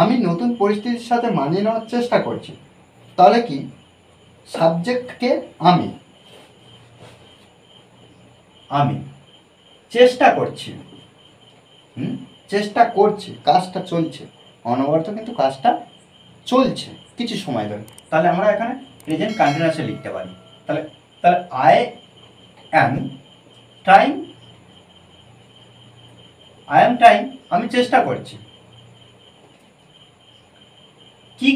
আমি নতুন পরিস্থিতির সাথে মানিয়ে নেওয়ার চেষ্টা করছি। তাহলে কি সাবজেক্টকে আমি আমি চেষ্টা করছি, চেষ্টা করছি, কাজটা চলছে, অনবরত কিন্তু কাজটা চলছে কিছু সময় ধরে। তাহলে আমরা এখানে প্রেজেন্ট কন্টিনিউয়াসে লিখতে পারি। তাহলে তাহলে আই অ্যাম ট্রাইং, আমি চেষ্টা করছি। কি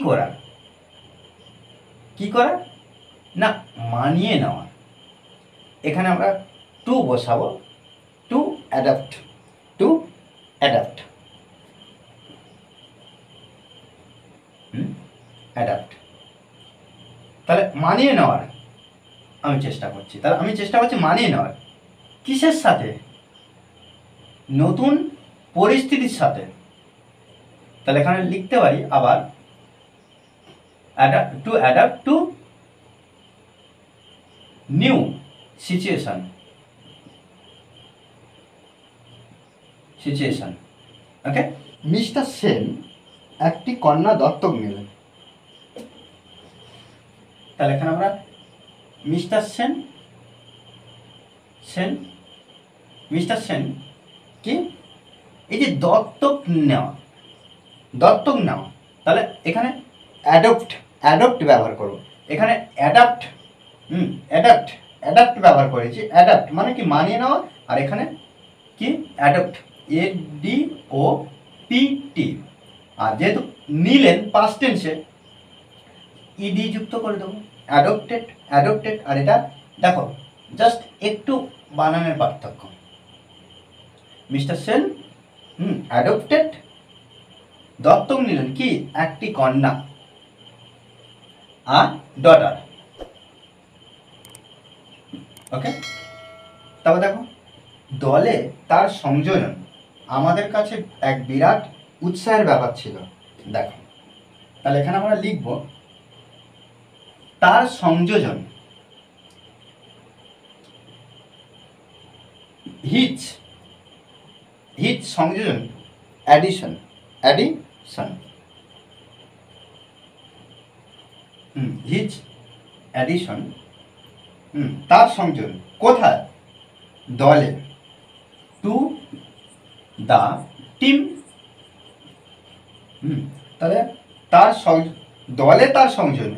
করার না, মানিয়ে নেওয়া। এখানে আমরা টু বসাবো, টু অ্যাডাপ্ট, তাহলে মানিয়ে নেওয়ার আমি চেষ্টা করছি। তাহলে আমি চেষ্টা করছি মানিয়ে নেওয়ার কিসের সাথে? নতুন পরিস্থিতির সাথে। তাহলে এখানে লিখতে পারি আবার to adapt two new situation. Okay. Mister Sen একটি কন্যা দত্তক নিলেন। তাহলে এখানে আমরা মিস্টার সেন কি, এই যে দত্তক নেওয়া, তাহলে এখানে অ্যাডপ্ট ব্যবহার করব। এখানে অ্যাডাপ্ট ব্যবহার করেছি। অ্যাডাপ্ট মানে কি মানিয়ে নেওয়া, আর এখানে কি অ্যাডপ্ট, ADOPT। আর যেহেতু নিলেন পাস্ট টেন্সে ইডি যুক্ত করে দেবো, অ্যাডপ্টেড। আর এটা দেখো জাস্ট একটু বানানের পার্থক্য। মিস্টার সেন অ্যাডপ্টেড, দত্তক নিলেন কি একটি কন্যা, আর ডটার। ওকে। তবে দেখো দলে তার সংযোজন আমাদের কাছে এক বিরাট উৎসাহের ব্যাপার ছিল। দেখো তাহলে এখানে আমরা লিখব তার সংযোজন, হিজ সংযোজন, অ্যাডিশন হিজ অ্যাডিশন, তার সংযোজন কোথায়? দলে, টু দ্য টিম। তাহলে তার দলে তার সংযোজন,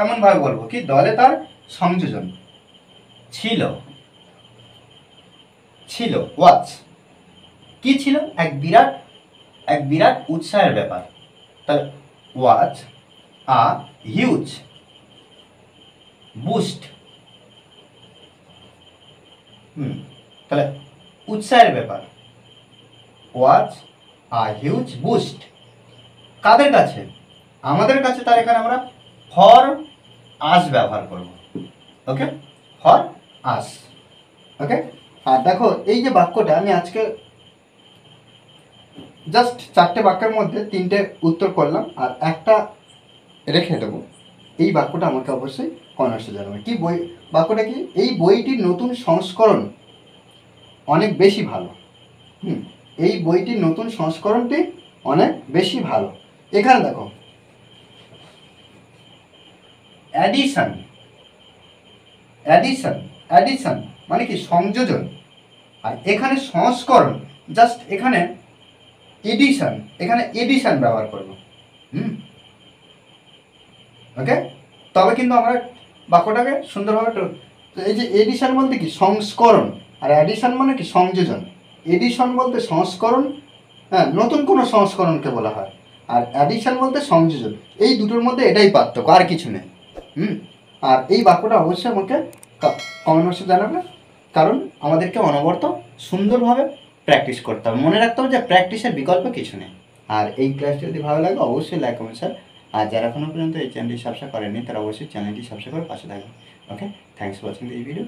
এমন ভাবে বলবো কি দলে তার সংযোজন ছিল, ওয়াচ কি ছিল? এক বিরাট উৎসাহের ব্যাপার। তাহলে ওয়াচ আ হিউজ বুস্ট। তাহলে উৎসাহের ব্যাপার, ওয়াচ আ হিউজ বুস্ট। কাদের কাছে? আমাদের কাছে। তার এখানে আমরা ফর আস ব্যবহার করব। ওকে, ফর আস। ওকে। আর দেখো এই যে বাক্যটা আমি আজকে জাস্ট 4টে বাক্যের মধ্যে 3টে উত্তর করলাম, আর একটা রেখে দেবো। এই বাক্যটা আমাকে অবশ্যই কমেন্টসে জানাবে। কি বই বাক্যটা কি? এই বইটির নতুন সংস্করণ অনেক বেশি ভালো। এই বইটির নতুন সংস্করণটি অনেক বেশি ভালো। এখানে দেখো অ্যাডিশন মানে কি সংযোজন, আর এখানে সংস্করণ, জাস্ট এখানে এডিশন ব্যবহার করব। ওকে। তবে কিন্তু আমরা বাক্যটাকে সুন্দরভাবে, এই যে এডিশন বলতে কি সংস্করণ, আর অ্যাডিশন মানে কি সংযোজন। এডিশন বলতে সংস্করণ, নতুন কোনো সংস্করণকে বলা হয়, আর অ্যাডিশন বলতে সংযোজন। এই দুটোর মধ্যে এটাই পার্থক্য, আর কিছু নেই। আর এই বাক্যটা অবশ্যই আমাকে কমেন্ট বক্সে জানাবে, কারণ আমাদেরকে অনবরত সুন্দরভাবে প্র্যাকটিস করতে হবে। মনে রাখতে হবে যে প্র্যাকটিসের বিকল্প কিছু নেই। আর এই ক্লাসটি যদি ভালো লাগে অবশ্যই লাইক কমেন্ট শেয়ার। আর যারা এখনও পর্যন্ত এই চ্যানেলটি সাবস্ক্রাইব করেননি তারা অবশ্যই চ্যানেলটি সাবস্ক্রাইব করে পাশে থাকবেন। Okay, thanks for watching this video.